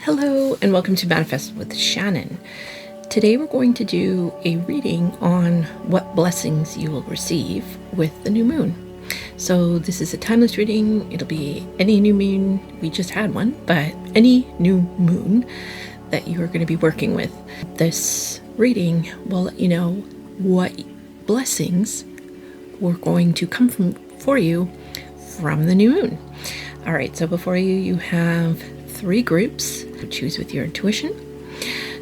Hello and welcome to Manifest with Shannon. Today we're going to do a reading on what blessings you will receive with the new moon. So this is a timeless reading. It'll be any new moon. We just had one, but any new moon that you are going to be working with. This reading will let you know what blessings were going to come for you from the new moon. All right, so before you have 3 groups. Choose with your intuition.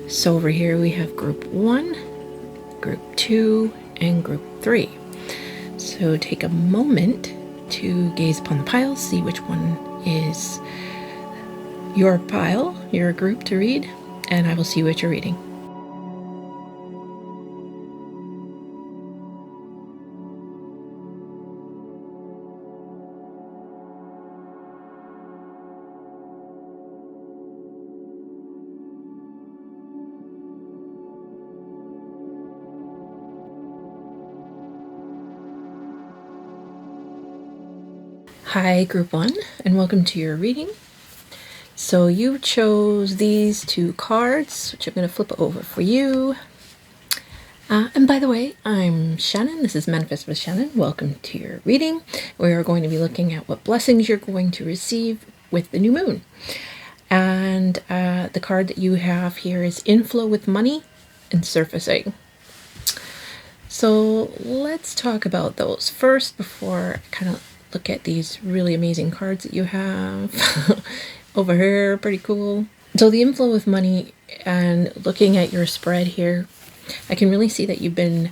So over here we have group 1, group 2, and group 3. So take a moment to gaze upon the piles, see which one is your pile, your group to read, and I will see what you're reading. Hi, Group 1, and welcome to your reading. So you chose these 2 cards, which I'm going to flip over for you. And by the way, I'm Shannon. This is Manifest with Shannon. Welcome to your reading. We are going to be looking at what blessings you're going to receive with the new moon. And the card that you have here is Inflow with Money and Surfacing. So let's talk about those first before I kind of look at these really amazing cards that you have over here. Pretty cool. So the inflow with money, and looking at your spread here, I can really see that you've been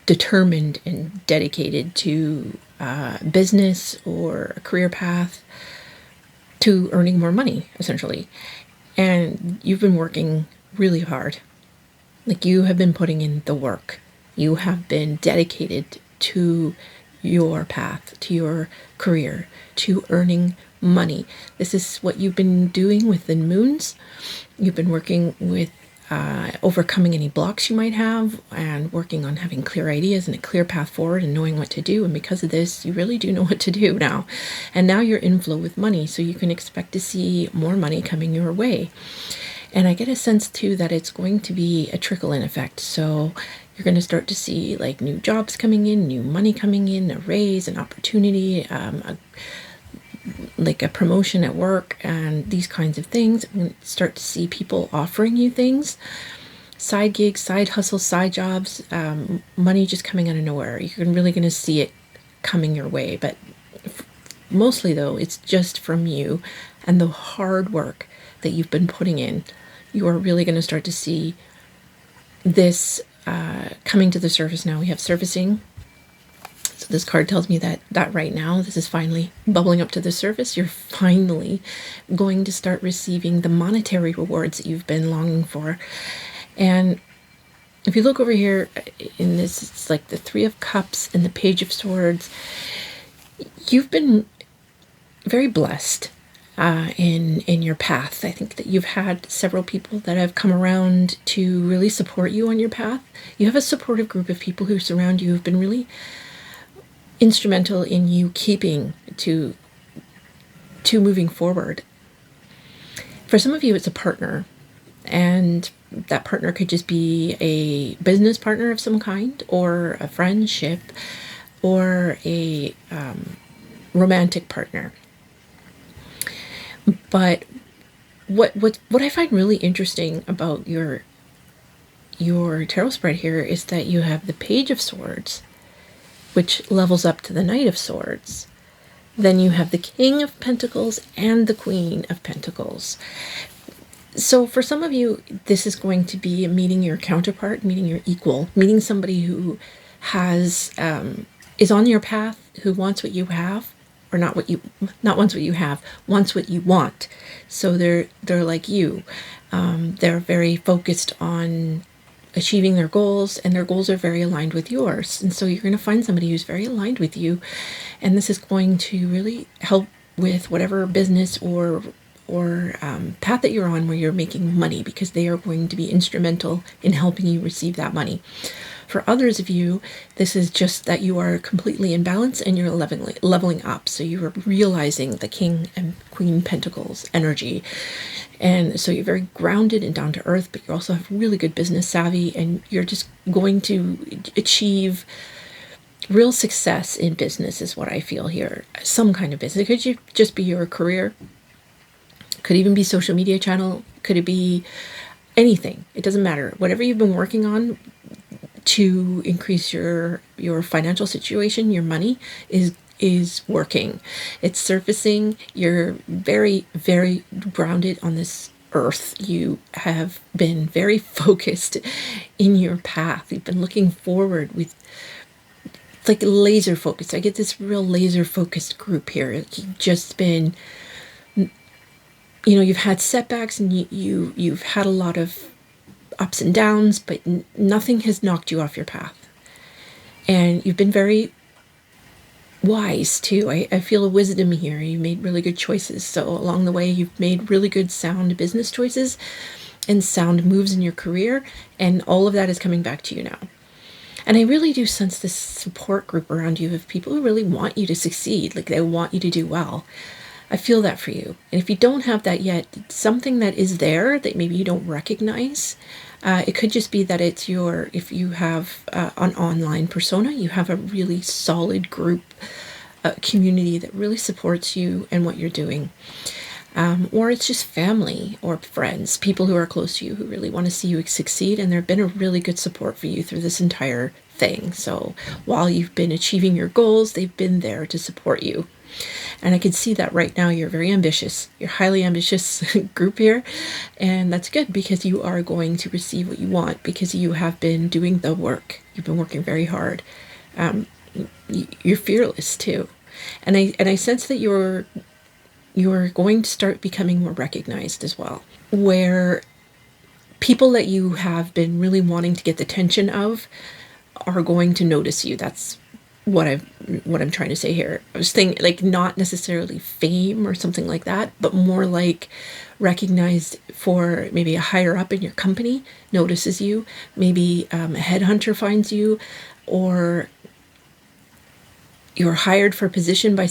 determined and dedicated to business or a career path, to earning more money, essentially. And you've been working really hard. Like, you have been putting in the work. You have been dedicated to your path, to your career, to earning money. This is what you've been doing with the moons. You've been working with overcoming any blocks you might have, and working on having clear ideas and a clear path forward and knowing what to do. And because of this, you really do know what to do now. And now you're in flow with money, so you can expect to see more money coming your way. And I get a sense too that it's going to be a trickle-in effect. So you're going to start to see like new jobs coming in, new money coming in, a raise, an opportunity, like a promotion at work, and these kinds of things. I'm going to start to see people offering you things, side gigs, side hustles, side jobs, money just coming out of nowhere. You're really going to see it coming your way. But mostly though, it's just from you and the hard work that you've been putting in. You are really going to start to see this coming to the surface now. We have surfacing. So this card tells me that right now, this is finally bubbling up to the surface. You're finally going to start receiving the monetary rewards that you've been longing for. And if you look over here in this, it's like the 3 of Cups and the Page of Swords. You've been very blessed in your path. I think that you've had several people that have come around to really support you on your path. You have a supportive group of people who surround you, who've been really instrumental in you keeping to moving forward. For some of you, it's a partner, and that partner could just be a business partner of some kind, or a friendship, or a romantic partner. But what I find really interesting about your tarot spread here is that you have the Page of Swords, which levels up to the Knight of Swords. Then you have the King of Pentacles and the Queen of Pentacles. So for some of you, this is going to be meeting your counterpart, meeting your equal, meeting somebody who has is on your path, who wants what you have, or not wants what you have, wants what you want. So they're like you. They're very focused on achieving their goals, and their goals are very aligned with yours. And so you're going to find somebody who's very aligned with you, and this is going to really help with whatever business or path that you're on where you're making money, because they are going to be instrumental in helping you receive that money. For others of you, this is just that you are completely in balance and you're leveling up. So you are realizing the King and Queen Pentacles energy. And so you're very grounded and down to earth, but you also have really good business savvy, and you're just going to achieve real success in business is what I feel here. Some kind of business. It could just be your career. Could even be social media channel. Could it be anything? It doesn't matter. Whatever you've been working on to increase your financial situation, your money is working. It's surfacing. You're very, very grounded on this earth. You have been very focused in your path. You've been looking forward with, it's like laser focused. I get this real laser focused group here. You've just been, you've had setbacks, and you've had a lot of ups and downs, but nothing has knocked you off your path. And you've been very wise too. I feel a wisdom here. You made really good choices. So along the way, you've made really good sound business choices and sound moves in your career. And all of that is coming back to you now. And I really do sense this support group around you of people who really want you to succeed. Like they want you to do well. I feel that for you. And if you don't have that yet, something that is there that maybe you don't recognize, it could just be that it's if you have an online persona, you have a really solid group community that really supports you and what you're doing. Or it's just family or friends, people who are close to you who really want to see you succeed. And they've been a really good support for you through this entire thing. So while you've been achieving your goals, they've been there to support you. And I can see that right now. You're very ambitious. You're highly ambitious group here. And that's good, because you are going to receive what you want, because you have been doing the work. You've been working very hard. You're fearless too. And I sense that you're going to start becoming more recognized as well, where people that you have been really wanting to get the attention of are going to notice you. That's what I'm trying to say here. I was thinking, like, not necessarily fame or something like that, but more like recognized for maybe a higher up in your company notices you. Maybe a headhunter finds you, or you're hired for a position by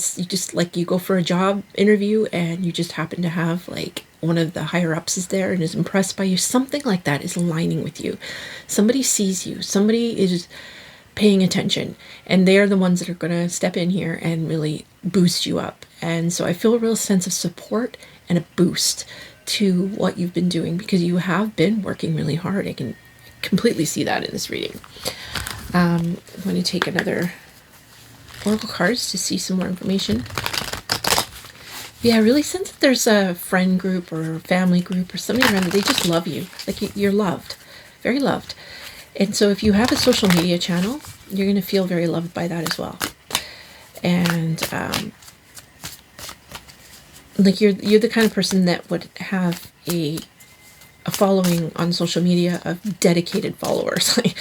you go for a job interview and you just happen to have like one of the higher ups is there and is impressed by you. Something like that is aligning with you. Somebody sees you. Somebody is paying attention, and they're the ones that are going to step in here and really boost you up. And so I feel a real sense of support and a boost to what you've been doing, because you have been working really hard. I can completely see that in this reading. I'm going to take another oracle cards to see some more information. Yeah, I really sense that there's a friend group or family group or somebody around that they just love you. Like you're loved, very loved. And so if you have a social media channel, you're going to feel very loved by that as well. And like you're the kind of person that would have a following on social media of dedicated followers. Like,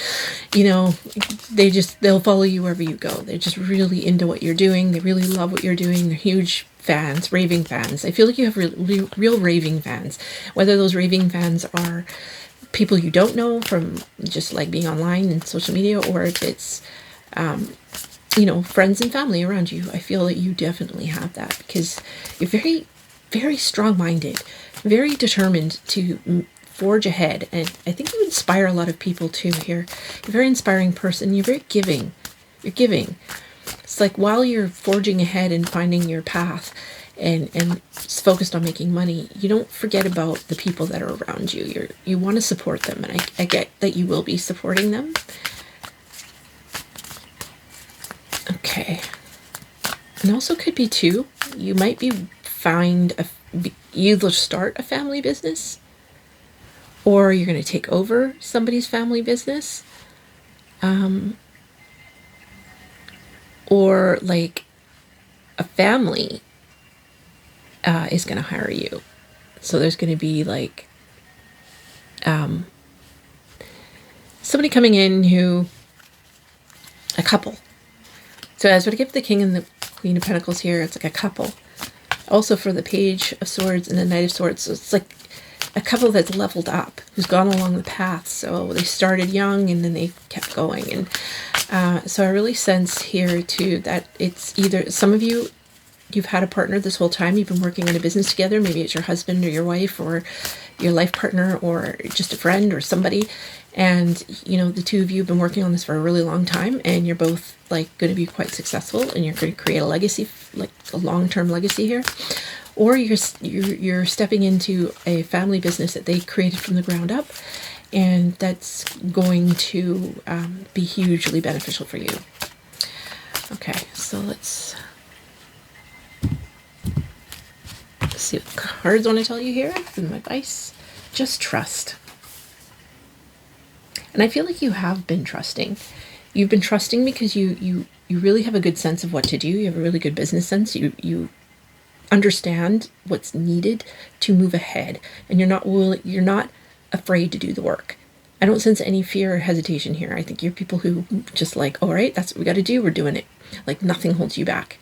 they'll follow you wherever you go. They're just really into what you're doing. They really love what you're doing. They're huge fans, raving fans. I feel like you have real raving fans, whether those raving fans are people you don't know from just like being online and social media, or if it's friends and family around you. I feel that you definitely have that, because you're very, very strong-minded, very determined to forge ahead. And I think you inspire a lot of people too here. You're a very inspiring person. You're very giving. You're giving. It's like while you're forging ahead and finding your path and focused on making money, you don't forget about the people that are around you. You want to support them, and I get that you will be supporting them. Okay. And also could be too, you might be either start a family business, or you're going to take over somebody's family business, or like a family is going to hire you. So there's going to be like somebody coming in a couple. So as we give the King and the Queen of Pentacles here, it's like a couple. Also for the Page of Swords and the Knight of Swords, so it's like a couple that's leveled up, who's gone along the path. So they started young and then they kept going. And so I really sense here too that it's either some of you, you've had a partner this whole time, you've been working on a business together, maybe it's your husband or your wife or your life partner or just a friend or somebody, and you know the two of you have been working on this for a really long time, and you're both like going to be quite successful, and you're going to create a legacy, like a long-term legacy here. Or you're stepping into a family business that they created from the ground up, and that's going to be hugely beneficial for you. Okay, so let's see what the cards want to tell you here. And my advice, just trust. And I feel like you have been trusting. You've been trusting because you really have a good sense of what to do. You have a really good business sense. You understand what's needed to move ahead, and you're not afraid to do the work. I don't sense any fear or hesitation here. I think you're people who just like, all right, that's what we got to do, we're doing it. Like nothing holds you back.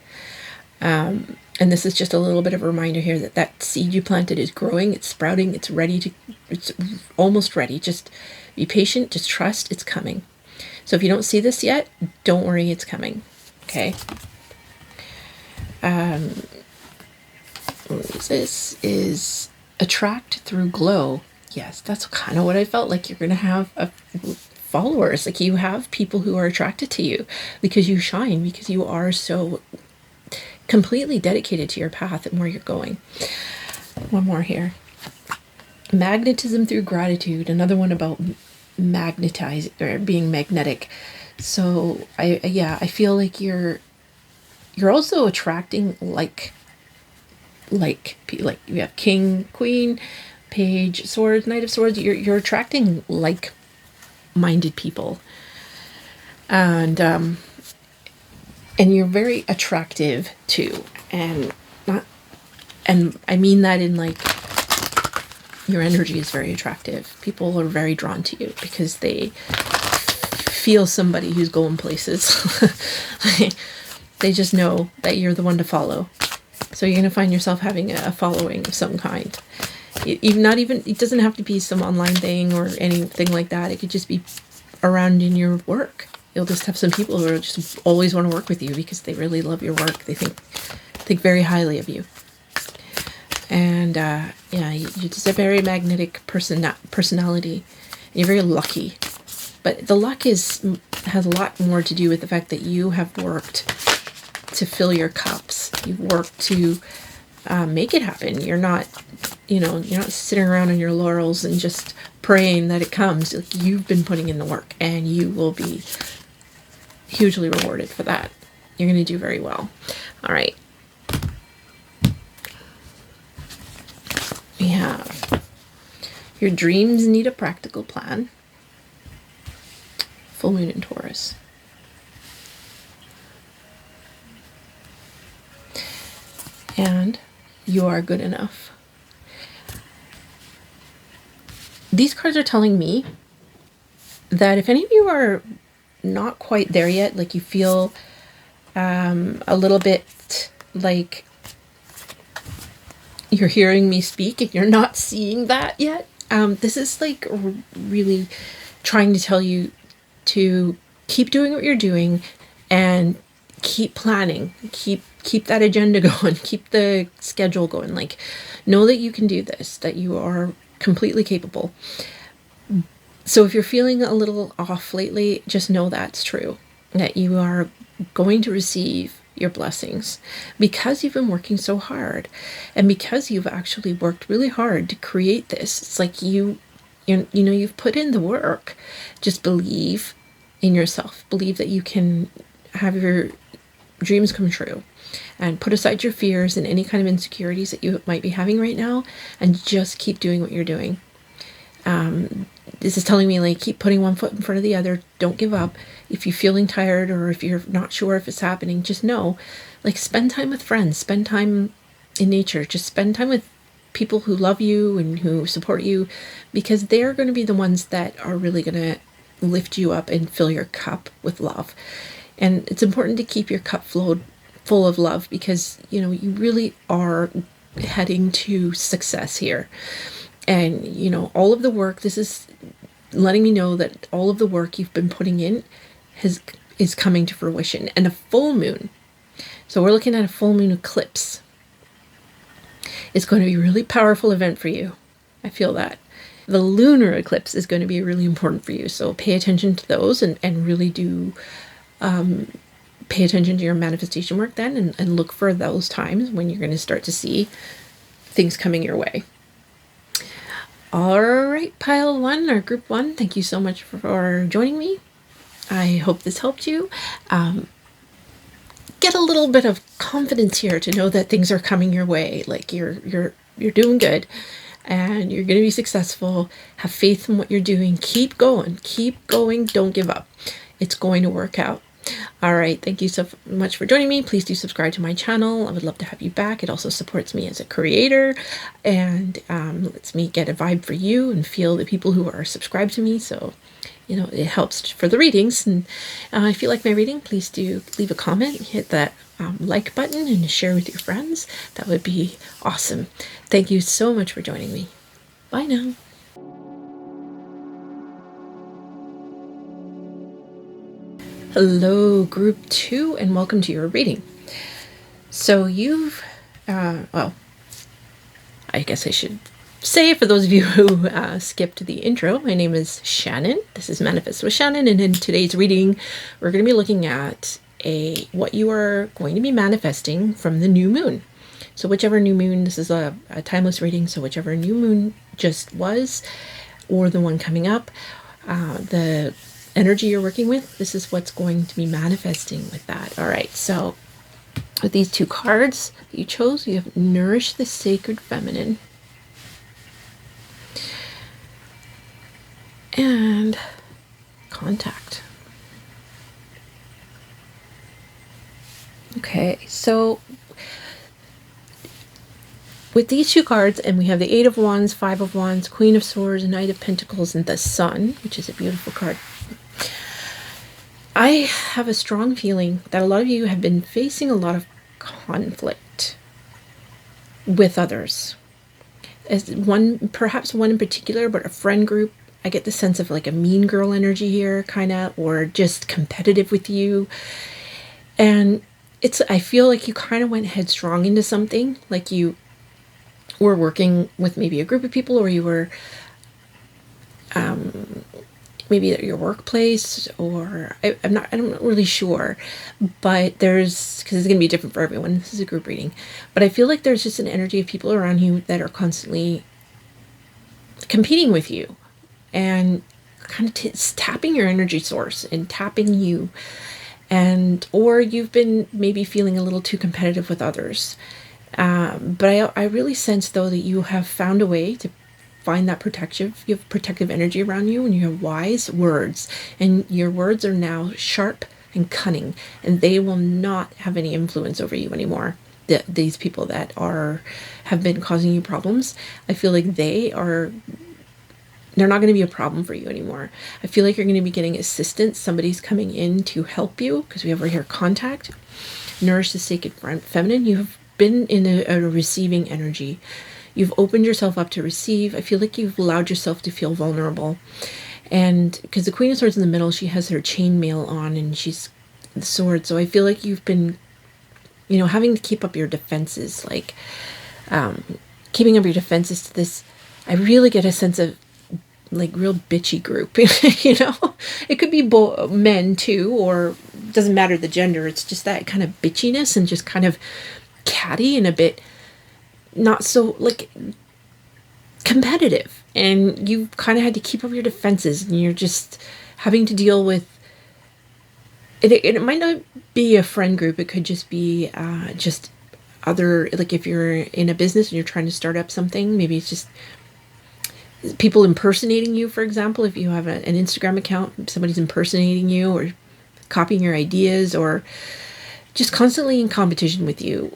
And this is just a little bit of a reminder here that that seed you planted is growing, it's sprouting, it's almost ready. Just be patient, just trust, it's coming. So if you don't see this yet, don't worry, it's coming. Okay. This is attract through glow. Yes, that's kind of what I felt like. You're going to have followers. Like you have people who are attracted to you because you shine, because you are so completely dedicated to your path and where you're going. One more here. Magnetism through gratitude. Another one about magnetize or being magnetic. So I feel like you're also attracting like you have king, queen, page, swords, knight of swords. You're attracting like-minded people, and you're very attractive too, and I mean that in like your energy is very attractive. People are very drawn to you because they feel somebody who's going places. They just know that you're the one to follow. So you're going to find yourself having a following of some kind. It doesn't have to be some online thing or anything like that. It could just be around in your work. You'll just have some people who are just always want to work with you because they really love your work. They think very highly of you. And you're just a very magnetic personality. And you're very lucky. But the luck has a lot more to do with the fact that you have worked to fill your cups. You've worked to make it happen. You're not sitting around on your laurels and just praying that it comes. Like, you've been putting in the work, and you will be hugely rewarded for that. You're going to do very well. All right. We have your dreams need a practical plan. Full moon in Taurus. And you are good enough. These cards are telling me that if any of you are not quite there yet, like you feel a little bit like you're hearing me speak and you're not seeing that yet, this is like really trying to tell you to keep doing what you're doing and keep planning, keep that agenda going, keep the schedule going. Like, know that you can do this, that you are completely capable. So if you're feeling a little off lately, just know that's true, that you are going to receive your blessings because you've been working so hard, and because you've actually worked really hard to create this. It's like you've put in the work. Just believe in yourself. Believe that you can have your dreams come true, and put aside your fears and any kind of insecurities that you might be having right now, and just keep doing what you're doing. This is telling me, like, keep putting one foot in front of the other. Don't give up. If you're feeling tired or if you're not sure if it's happening, just know, like, spend time with friends, spend time in nature, just spend time with people who love you and who support you, because they're going to be the ones that are really going to lift you up and fill your cup with love. And it's important to keep your cup full of love, because, you really are heading to success here. And, you know, all of the work, this is letting me know that all of the work you've been putting in is coming to fruition. And a full moon, so we're looking at a full moon eclipse. It's going to be a really powerful event for you. I feel that. The lunar eclipse is going to be really important for you. So pay attention to those and really do pay attention to your manifestation work then, and look for those times when you're going to start to see things coming your way. All right, pile one or group one, thank you so much for joining me. I hope this helped you. Get a little bit of confidence here to know that things are coming your way. Like you're doing good, and you're going to be successful. Have faith in what you're doing. Keep going. Don't give up. It's going to work out. All right. Thank you so much for joining me. Please do subscribe to my channel. I would love to have you back. It also supports me as a creator, and lets me get a vibe for you and feel the people who are subscribed to me. So, you know, it helps for the readings. And if you like my reading, please do leave a comment, hit that like button, and share with your friends. That would be awesome. Thank you so much for joining me. Bye now. Hello, group 2, and welcome to your reading. So you've, well, I guess I should say, for those of you who skipped the intro, my name is Shannon. This is Manifest with Shannon, and in today's reading, we're going to be looking at what you are going to be manifesting from the new moon. So whichever new moon, this is a timeless reading, so whichever new moon just was, or the one coming up, the energy you're working with, this is what's going to be manifesting with that. All right, so with these two cards that you chose, you have Nourish the Sacred Feminine and Contact. Okay, so with these two cards, and we have the Eight of Wands, Five of Wands, Queen of Swords, Knight of Pentacles, and the Sun, which is a beautiful card. I have a strong feeling that a lot of you have been facing a lot of conflict with others. As perhaps one in particular, but a friend group. I get the sense of like a mean girl energy here, kind of, or just competitive with you. And I feel like you kind of went headstrong into something, like you were working with maybe a group of people, or you were maybe at your workplace, or I'm not really sure, but because it's going to be different for everyone. This is a group reading, but I feel like there's just an energy of people around you that are constantly competing with you and kind of tapping your energy source and tapping you, or you've been maybe feeling a little too competitive with others. But I really sense though that you have found a way to find that you have protective energy around you, and you have wise words, and your words are now sharp and cunning, and they will not have any influence over you anymore. These people that have been causing you problems, I feel like they're not going to be a problem for you anymore. I feel like you're going to be getting assistance. Somebody's coming in to help you, because we have right here Contact. Nourish the Sacred Feminine. You have been in a receiving energy. You've opened yourself up to receive. I feel like you've allowed yourself to feel vulnerable. And because the Queen of Swords in the middle, she has her chainmail on, and she's the sword. So I feel like you've been, having to keep up your defenses, like keeping up your defenses to this. I really get a sense of like real bitchy group, It could be men too, or doesn't matter the gender. It's just that kind of bitchiness and just kind of catty and a bit not so like competitive, and you kind of had to keep up your defenses, and you're just having to deal with it. It might not be a friend group. It could just be just other, like if you're in a business and you're trying to start up something, maybe it's just people impersonating you. For example, if you have an Instagram account, somebody's impersonating you or copying your ideas, or just constantly in competition with you.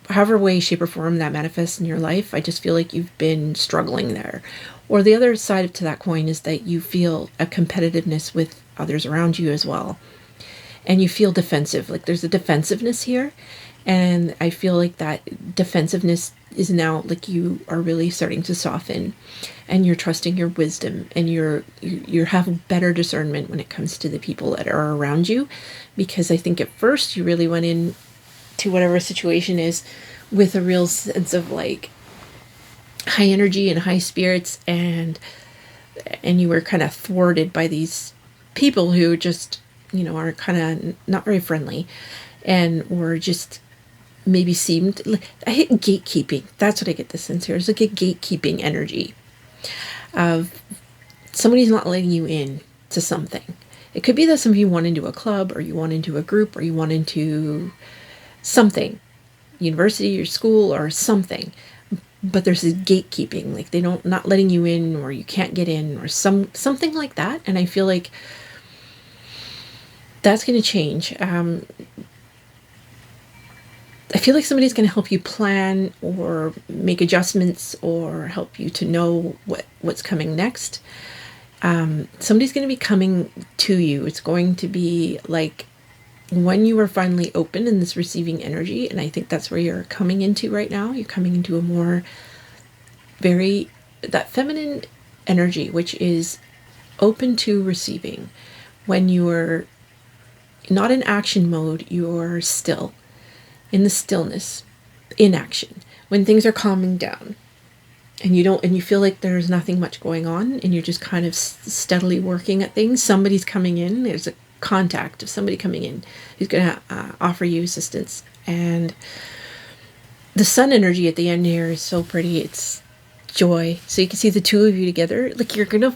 However way, shape, or form that manifests in your life, I just feel like you've been struggling there. Or the other side to that coin is that you feel a competitiveness with others around you as well. And you feel defensive, like there's a defensiveness here. And I feel like that defensiveness is now, like, you are really starting to soften, and you're trusting your wisdom, and you have better discernment when it comes to the people that are around you. Because I think at first you really went in to whatever situation is with a real sense of like high energy and high spirits, and you were kind of thwarted by these people who just, are kind of not very friendly, and were just maybe seemed like, I hate gatekeeping. That's what I get the sense here. It's like a gatekeeping energy of somebody's not letting you in to something. It could be that some of you want into a club, or you want into a group, or you want into something, university or school or something. But there's this gatekeeping, like they don't, not letting you in, or you can't get in, or something like that. And I feel like that's going to change. I feel like somebody's going to help you plan or make adjustments or help you to know what's coming next. Somebody's going to be coming to you. It's going to be like when you are finally open in this receiving energy. And I think that's where you're coming into right now. You're coming into a more that feminine energy, which is open to receiving. When you're not in action mode, you're still in the stillness, in action, when things are calming down, and you feel like there's nothing much going on, and you're just kind of steadily working at things. Somebody's coming in. There's a contact of somebody coming in who's going to offer you assistance. And the sun energy at the end here is so pretty. It's joy. So you can see the two of you together. Like you're gonna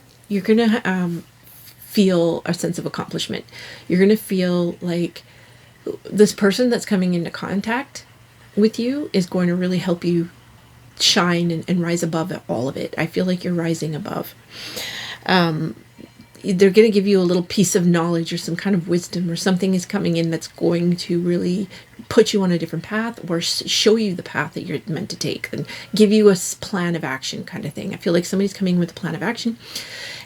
feel a sense of accomplishment. You're gonna feel like this person that's coming into contact with you is going to really help you shine and rise above all of it. I feel like you're rising above. They're going to give you a little piece of knowledge or some kind of wisdom, or something is coming in that's going to really put you on a different path, or show you the path that you're meant to take, and give you a plan of action kind of thing. I feel like somebody's coming with a plan of action,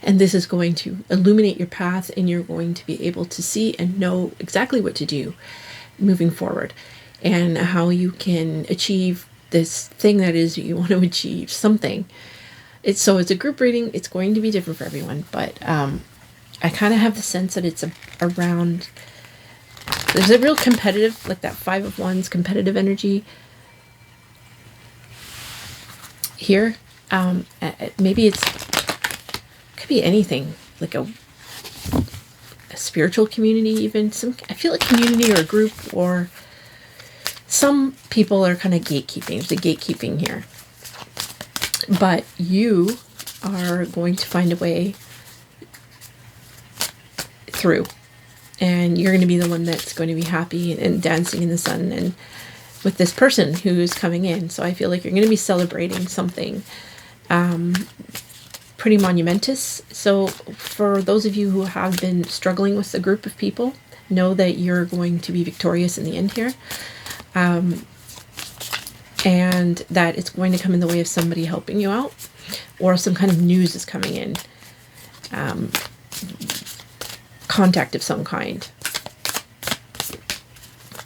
and this is going to illuminate your path, and you're going to be able to see and know exactly what to do moving forward, and how you can achieve this thing that is you want to achieve something. It's a group reading. It's going to be different for everyone, but I kind of have the sense that it's around, there's a real competitive, like that 5 of Wands competitive energy here. Maybe it could be anything, like a spiritual community, even I feel like community or a group, or some people are kind of gatekeeping. There's a gatekeeping here. But you are going to find a way through. And you're going to be the one that's going to be happy and dancing in the sun and with this person who's coming in. So I feel like you're going to be celebrating something pretty monumentous. So for those of you who have been struggling with a group of people, know that you're going to be victorious in the end here. And that it's going to come in the way of somebody helping you out, or some kind of news is coming in. Contact of some kind.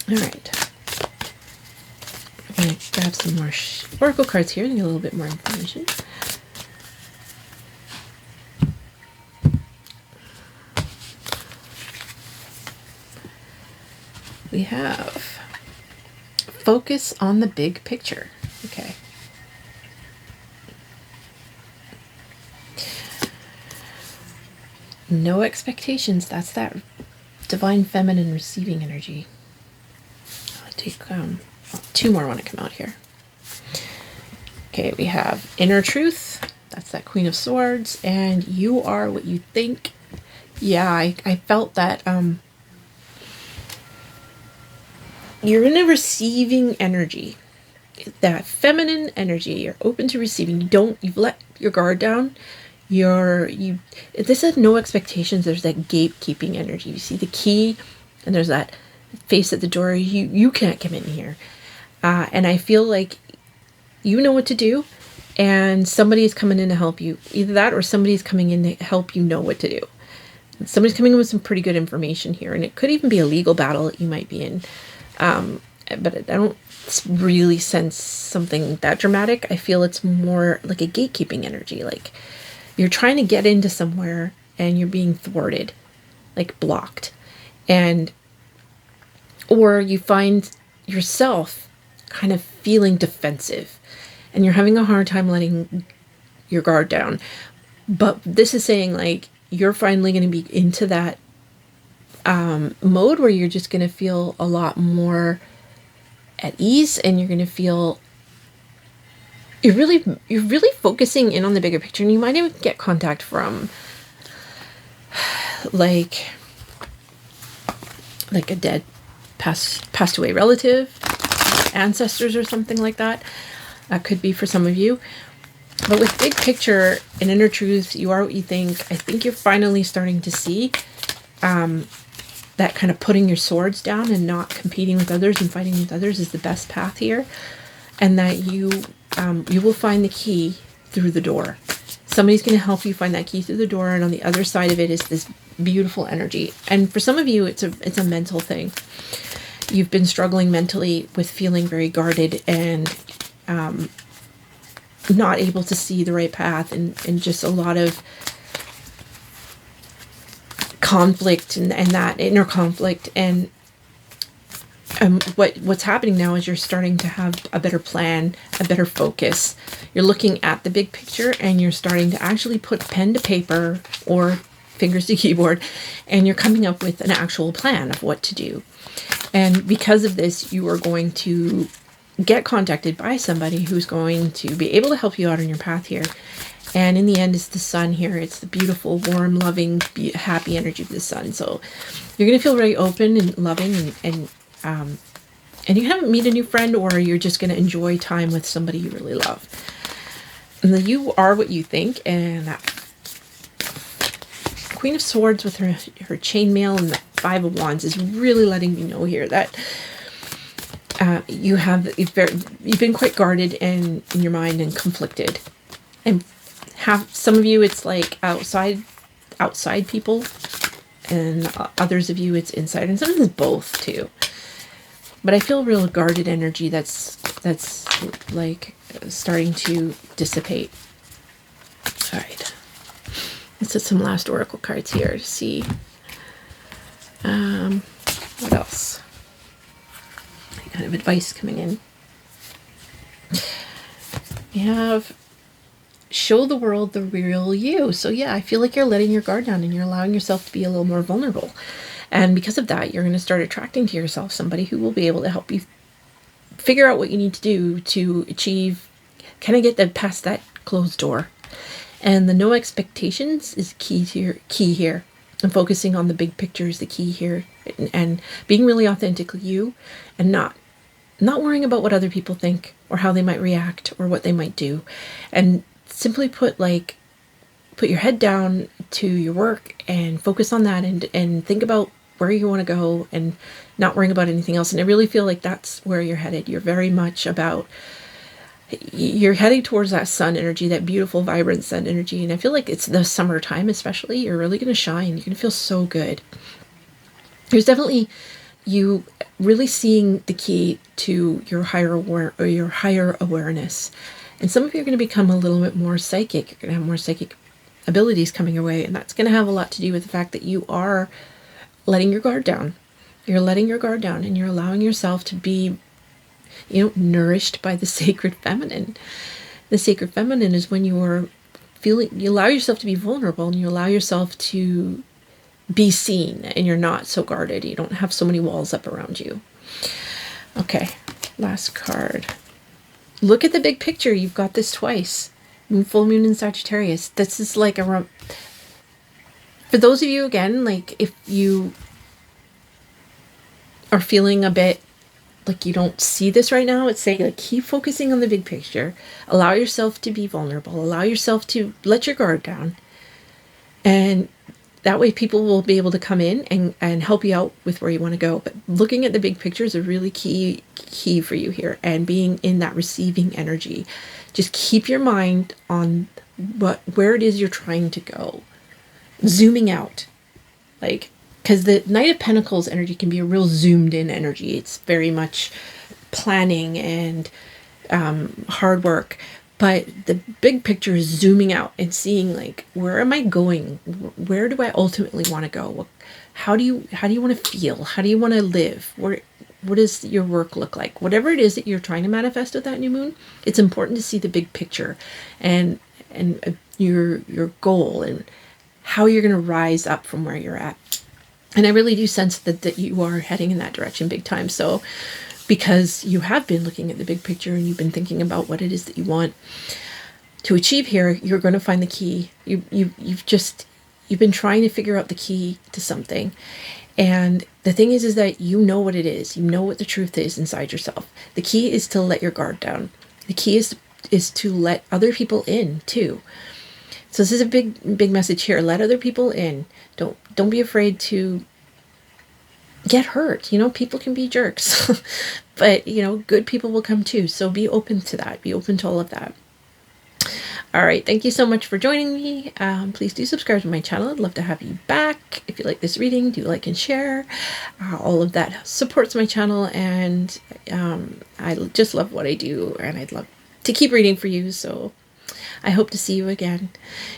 All right. I'm going to grab some more oracle cards here and get a little bit more information. We have focus on the big picture. Okay. No expectations. That's that divine feminine receiving energy. I'll take 2 more want to come out here. Okay, we have inner truth. That's that Queen of Swords. And you are what you think. Yeah, I felt that you're in a receiving energy. That feminine energy. You're open to receiving. You've let your guard down. This is no expectations. There's that gatekeeping energy. You see the key, and there's that face at the door. You can't come in here. And I feel like you know what to do, and somebody is coming in to help you. Either that, or somebody's coming in to help you know what to do. Somebody's coming in with some pretty good information here, and it could even be a legal battle that you might be in. but I don't really sense something that dramatic. I feel it's more like a gatekeeping energy. Like you're trying to get into somewhere and you're being thwarted, like blocked. And, or you find yourself kind of feeling defensive and you're having a hard time letting your guard down. But this is saying like you're finally going to be into that mode where you're just going to feel a lot more at ease, and you're going to feel you're really focusing in on the bigger picture, and you might even get contact from like a dead passed away relative, ancestors or something like that. That could be for some of you. But with big picture and inner truth, you are what you think. I think you're finally starting to see that kind of putting your swords down and not competing with others and fighting with others is the best path here. And that you will find the key through the door. Somebody's going to help you find that key through the door. And on the other side of it is this beautiful energy. And for some of you, it's a mental thing. You've been struggling mentally with feeling very guarded and not able to see the right path, and just a lot of conflict and that inner conflict. And what's happening now is you're starting to have a better plan, a better focus. You're looking at the big picture and you're starting to actually put pen to paper or fingers to keyboard, and you're coming up with an actual plan of what to do. And because of this, you are going to get contacted by somebody who's going to be able to help you out on your path here. And in the end, it's the sun here. It's the beautiful, warm, loving, happy energy of the sun. So you're going to feel very open and loving, and you're going to meet a new friend, or you're just going to enjoy time with somebody you really love. And you are what you think. And that Queen of Swords with her chainmail and the Five of Wands is really letting me know here that you've been quite guarded in your mind and conflicted. And some of you, it's like outside people, and others of you, it's inside, and sometimes it's both too. But I feel real guarded energy that's like starting to dissipate. All right, let's set some last oracle cards here to see what else. Kind of advice coming in. We have show the world the real you. So yeah, I feel like you're letting your guard down and you're allowing yourself to be a little more vulnerable. And because of that, you're going to start attracting to yourself somebody who will be able to help you figure out what you need to do to achieve, kind of get past that closed door. And the no expectations is key here. And focusing on the big picture is the key here. And being really authentically you, and not worrying about what other people think or how they might react or what they might do. And simply put your head down to your work and focus on that, and think about where you want to go and not worrying about anything else. And I really feel like that's where you're headed. You're very much you're heading towards that sun energy, that beautiful, vibrant sun energy. And I feel like it's the summertime especially. You're really going to shine. You're going to feel so good. There's definitely you really seeing the key to your higher awareness. And some of you are going to become a little bit more psychic. You're going to have more psychic abilities coming your way. And that's going to have a lot to do with the fact that you are letting your guard down. You're letting your guard down, and you're allowing yourself to be, nourished by the sacred feminine. The sacred feminine is when you allow yourself to be vulnerable, and you allow yourself to be seen, and you're not so guarded. You don't have so many walls up around you. Okay, last card. Look at the big picture. You've got this twice. Full moon in Sagittarius. This is like for those of you, again, like if you are feeling a bit like you don't see this right now, it's saying like keep focusing on the big picture. Allow yourself to be vulnerable. Allow yourself to let your guard down. And that way people will be able to come in and help you out with where you want to go. But looking at the big picture is a really key for you here, and being in that receiving energy. Just keep your mind on where it is you're trying to go. Zooming out. Like because the Knight of Pentacles energy can be a real zoomed in energy. It's very much planning and hard work. But the big picture is zooming out and seeing, like, where am I going? Where do I ultimately want to go? How do you want to feel? How do you want to live? What does your work look like? Whatever it is that you're trying to manifest with that new moon, it's important to see the big picture and your goal and how you're going to rise up from where you're at. And I really do sense that you are heading in that direction big time. So because you have been looking at the big picture and you've been thinking about what it is that you want to achieve here, you're going to find the key. You've been trying to figure out the key to something. And the thing is that you know what it is. You know what the truth is inside yourself. The key is to let your guard down. The key is to let other people in too. So this is a big message here. Let other people in. Don't be afraid to get hurt. People can be jerks, but good people will come too. So be open to that. Be open to all of that. All right. Thank you so much for joining me. Please do subscribe to my channel. I'd love to have you back. If you like this reading, do like and share. All of that supports my channel, and I just love what I do, and I'd love to keep reading for you. So I hope to see you again.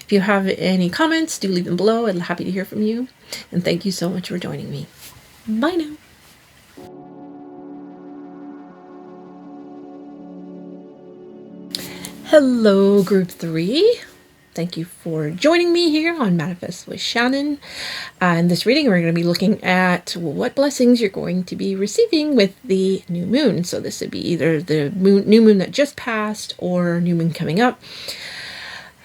If you have any comments, do leave them below. I'm happy to hear from you. And thank you so much for joining me. Bye now. Hello, Group 3. Thank you for joining me here on Manifest with Shannon. In this reading, we're going to be looking at what blessings you're going to be receiving with the new moon. So this would be either the new moon that just passed or new moon coming up.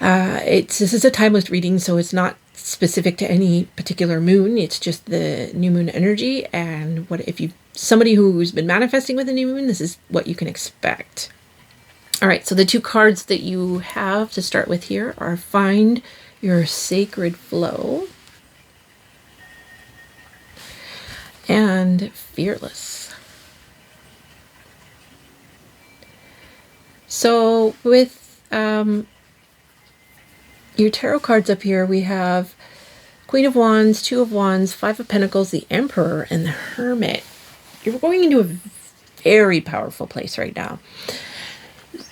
This is a timeless reading, so it's not specific to any particular moon. It's just the new moon energy, and what if you somebody who's been manifesting with a new moon, this is what you can expect. All right, so the two cards that you have to start with here are Find Your Sacred Flow and Fearless. So with your tarot cards up here, we have Queen of Wands, Two of Wands, Five of Pentacles, the Emperor, and the Hermit. You're going into a very powerful place right now.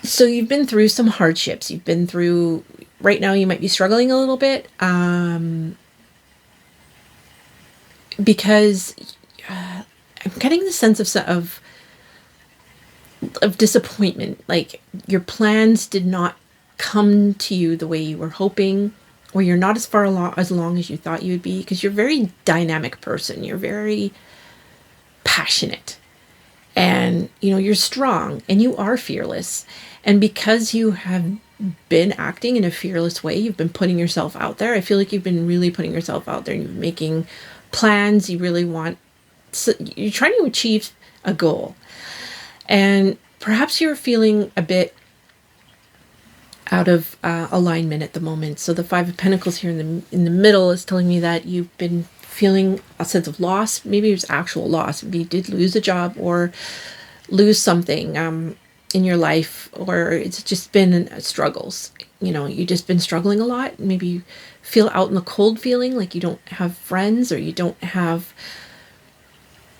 So you've been through some hardships. You've been through, right now you might be struggling a little bit because I'm getting the sense of disappointment. Like your plans did not come to you the way you were hoping, or you're not as far along as you thought you would be, because you're a very dynamic person. You're very passionate, and you're strong, and you are fearless. And because you have been acting in a fearless way, you've been putting yourself out there. I feel like you've been really putting yourself out there, and you're making plans. You really you're trying to achieve a goal, and perhaps you're feeling a bit out of alignment at the moment. So the Five of Pentacles here in the middle is telling me that you've been feeling a sense of loss. Maybe there's actual loss. Maybe you did lose a job or lose something in your life, or it's just been struggles. You've just been struggling a lot. Maybe you feel out in the cold, feeling like you don't have friends, or you don't have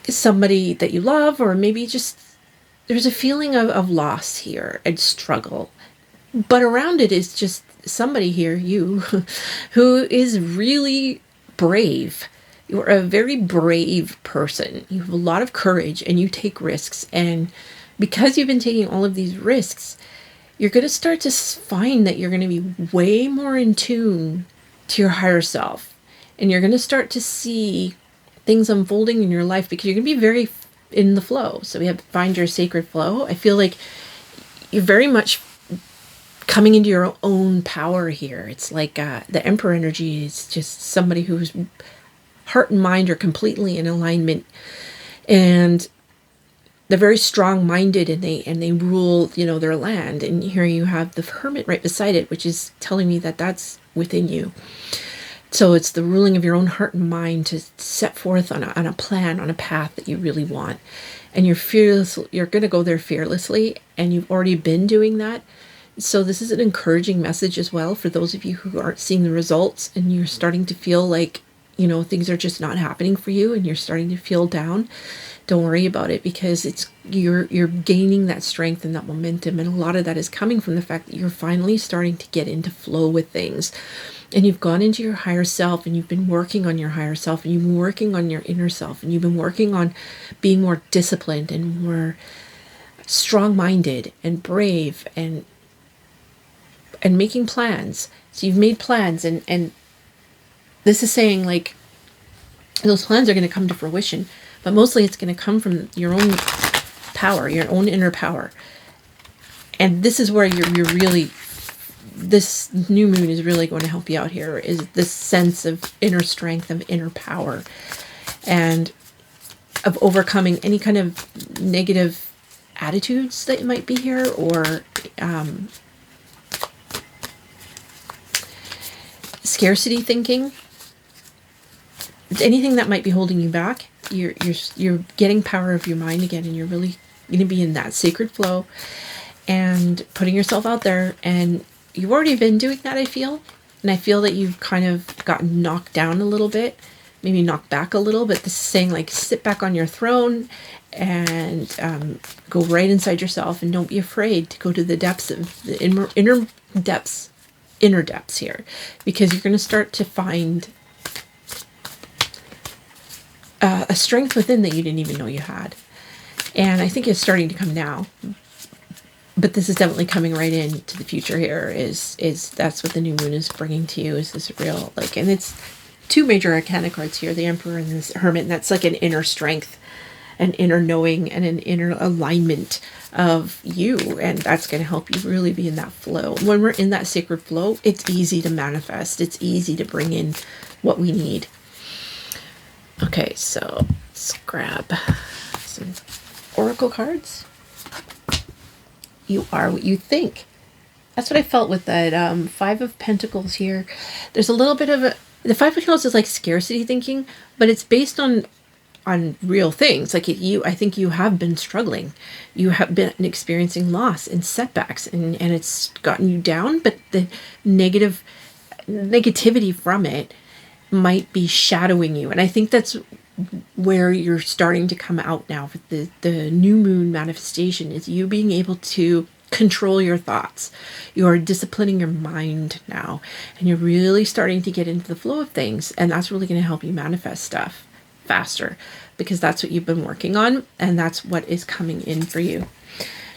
somebody that you love, or maybe just there's a feeling of loss here and struggle. But around it is just somebody here, you, who is really brave. You're a very brave person. You have a lot of courage, and you take risks. And because you've been taking all of these risks, you're going to start to find that you're going to be way more in tune to your higher self. And you're going to start to see things unfolding in your life, because you're going to be very in the flow. So we have Find Your Sacred Flow. I feel like you're very much coming into your own power here. It's like the Emperor energy is just somebody whose heart and mind are completely in alignment, and they're very strong-minded, and they rule their land. And here you have the Hermit right beside it, which is telling me that that's within you. So it's the ruling of your own heart and mind to set forth on a plan, on a path that you really want, and you're fearless. You're going to go there fearlessly, and you've already been doing that. So this is an encouraging message as well for those of you who aren't seeing the results, and you're starting to feel like things are just not happening for you and you're starting to feel down, don't worry about it, because you're gaining that strength and that momentum. And a lot of that is coming from the fact that you're finally starting to get into flow with things. And you've gone into your higher self and you've been working on your higher self and you've been working on your inner self and you've been working on being more disciplined and more strong-minded and brave and making plans. So you've made plans, and this is saying like those plans are going to come to fruition, but mostly it's going to come from your own power, your own inner power. And this is where you're really, this new moon is really going to help you out here, is this sense of inner strength, of inner power, and of overcoming any kind of negative attitudes that might be here, or scarcity thinking, anything that might be holding you back. You're getting power of your mind again, and you're really going to be in that sacred flow and putting yourself out there. And you've already been doing that, I feel. And I feel that you've kind of gotten knocked down a little bit, maybe knocked back a little, but this is saying like sit back on your throne and go right inside yourself, and don't be afraid to go to the depths of the inner depths here, because you're going to start to find a strength within that you didn't even know you had. And I think it's starting to come now, but this is definitely coming right into the future here, is that's what the new moon is bringing to you, is this real, like, and it's two major arcana cards here, the Emperor and this Hermit, and that's like an inner strength, an inner knowing, and an inner alignment of you. And that's going to help you really be in that flow. When we're in that sacred flow, it's easy to manifest. It's easy to bring in what we need. Okay, so let's grab some oracle cards. You are what you think. That's what I felt with that Five of Pentacles here. There's a little bit of the Five of Pentacles is like scarcity thinking, but it's based on real things. Like I think you have been struggling. You have been experiencing loss and setbacks, and it's gotten you down, but the negativity from it might be shadowing you. And I think that's where you're starting to come out now with the new moon manifestation, is you being able to control your thoughts. You are disciplining your mind now, and you're really starting to get into the flow of things. And that's really going to help you manifest stuff faster, because that's what you've been working on, and that's what is coming in for you.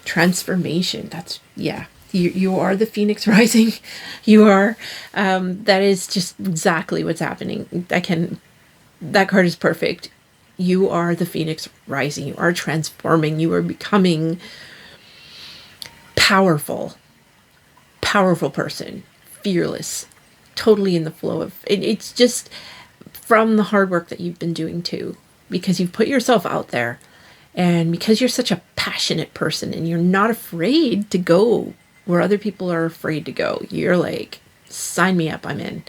Transformation. That's, yeah. You are the Phoenix rising. You are, that is just exactly what's happening. That card is perfect. You are the Phoenix rising. You are transforming. You are becoming powerful person, fearless, totally in the flow of it. It's just from the hard work that you've been doing too, because you've put yourself out there, and because you're such a passionate person and you're not afraid to go where other people are afraid to go. You're like, sign me up, I'm in.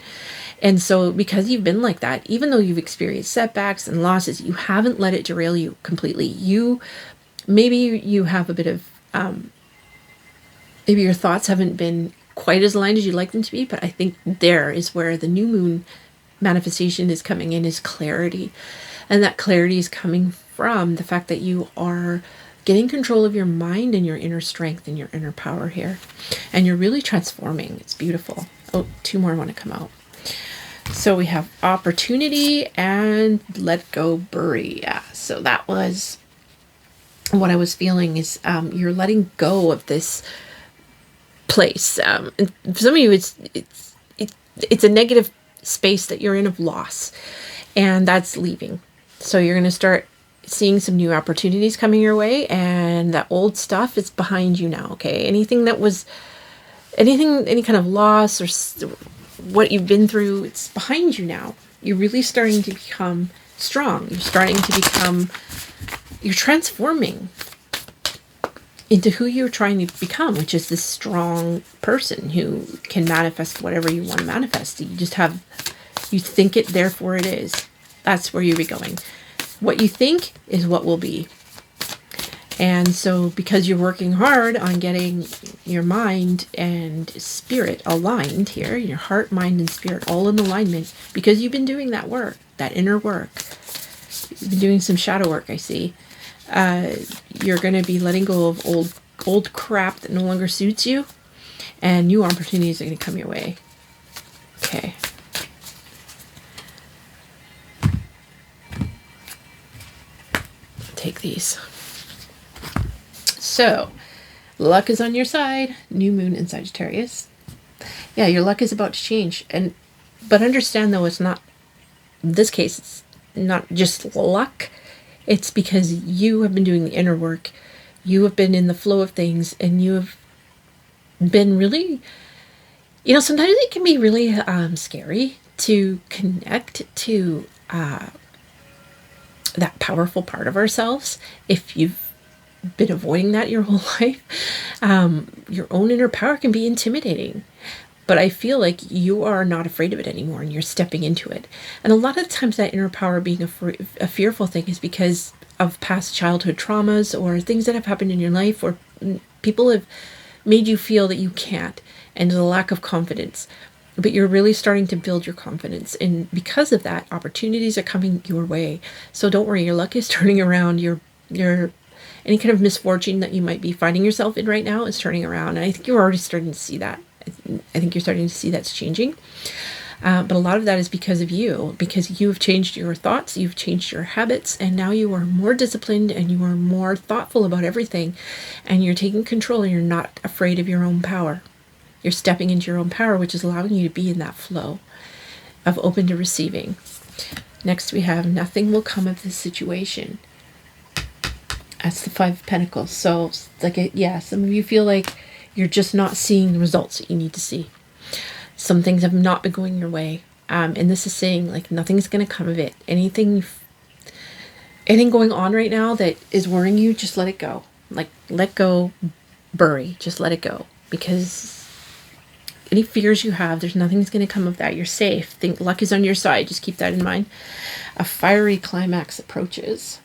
And so because you've been like that, even though you've experienced setbacks and losses, you haven't let it derail you completely. Maybe you have a bit of, maybe your thoughts haven't been quite as aligned as you'd like them to be, but I think there is where the new moon manifestation is coming in, is clarity. And that clarity is coming from the fact that you are getting control of your mind and your inner strength and your inner power here. And you're really transforming. It's beautiful. Oh, two more want to come out. So we have opportunity and let go, bury. Yeah. So that was what I was feeling, is you're letting go of this place. And for some of you, it's a negative space that you're in of loss, and that's leaving. So you're going to start seeing some new opportunities coming your way, and that old stuff is behind you now. Okay. Any kind of loss or what you've been through, it's behind you now. You're really starting to become strong. You're transforming into who you're trying to become, which is this strong person who can manifest whatever you want to manifest. You think it, therefore it is. That's where you'll be going. What you think is what will be. And so because you're working hard on getting your mind and spirit aligned here, your heart, mind, and spirit all in alignment, because you've been doing that work, that inner work. You've been doing some shadow work, I see. You're going to be letting go of old crap that no longer suits you, and new opportunities are going to come your way. Okay. Take these. So, luck is on your side. New moon in Sagittarius. Yeah, your luck is about to change. But understand though, it's not, in this case, it's not just luck. It's because you have been doing the inner work. You have been in the flow of things, and you have been really, sometimes it can be really scary to connect to that powerful part of ourselves if you've been avoiding that your whole life. Your own inner power can be intimidating, but I feel like you are not afraid of it anymore, and you're stepping into it. And a lot of times that inner power being a fearful thing is because of past childhood traumas or things that have happened in your life, or people have made you feel that you can't, and the lack of confidence. But you're really starting to build your confidence, and because of that, opportunities are coming your way. So don't worry, your luck is turning around. Your any kind of misfortune that you might be finding yourself in right now is turning around, and I think you're already starting to see that. I think you're starting to see that's changing. But a lot of that is because of you, because you've changed your thoughts, you've changed your habits, and now you are more disciplined and you are more thoughtful about everything, and you're taking control, and you're not afraid of your own power. You're stepping into your own power, which is allowing you to be in that flow of open to receiving. Next we have nothing will come of this situation. That's the Five of Pentacles. So some of you feel like you're just not seeing the results that you need to see. Some things have not been going your way. And this is saying like nothing's going to come of it. Anything going on right now that is worrying you, just let it go. Like let go, bury, just let it go. Because any fears you have, there's nothing that's going to come of that. You're safe. Think luck is on your side. Just keep that in mind. A fiery climax approaches.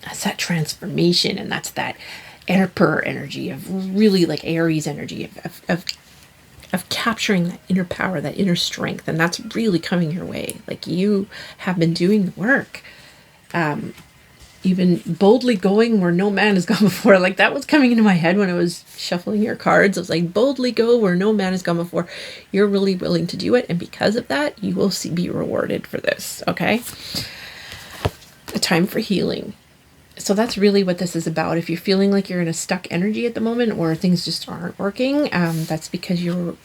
That's that transformation, and that's that emperor energy of really like Aries energy of capturing that inner power, that inner strength, and that's really coming your way. Like you have been doing the work. You've been boldly going where no man has gone before. Like that was coming into my head when I was shuffling your cards. I was like, boldly go where no man has gone before. You're really willing to do it, and because of that, you will be rewarded for this. Okay, a time for healing. So that's really what this is about. If you're feeling like you're in a stuck energy at the moment, or things just aren't working, that's because you're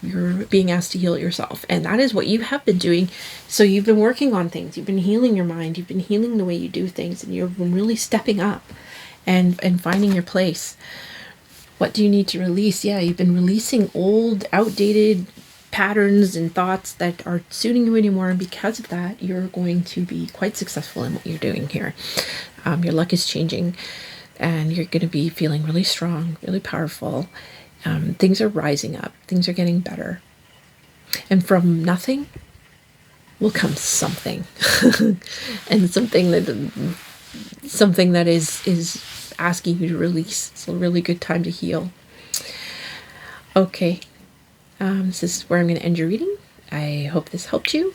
being asked to heal it yourself. And that is what you have been doing. So you've been working on things. You've been healing your mind. You've been healing the way you do things. And you've been really stepping up and finding your place. What do you need to release? Yeah, you've been releasing old, outdated patterns and thoughts that aren't suiting you anymore. And because of that, you're going to be quite successful in what you're doing here. Your luck is changing, and you're going to be feeling really strong, really powerful. Things are rising up. Things are getting better. And from nothing will come something. And something that is asking you to release. It's a really good time to heal. Okay. This is where I'm going to end your reading. I hope this helped you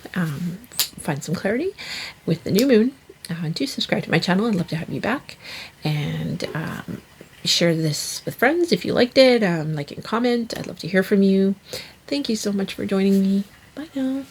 find some clarity with the new moon. Do subscribe to my channel. I'd love to have you back. And share this with friends if you liked it. Like and comment. I'd love to hear from you. Thank you so much for joining me. Bye now.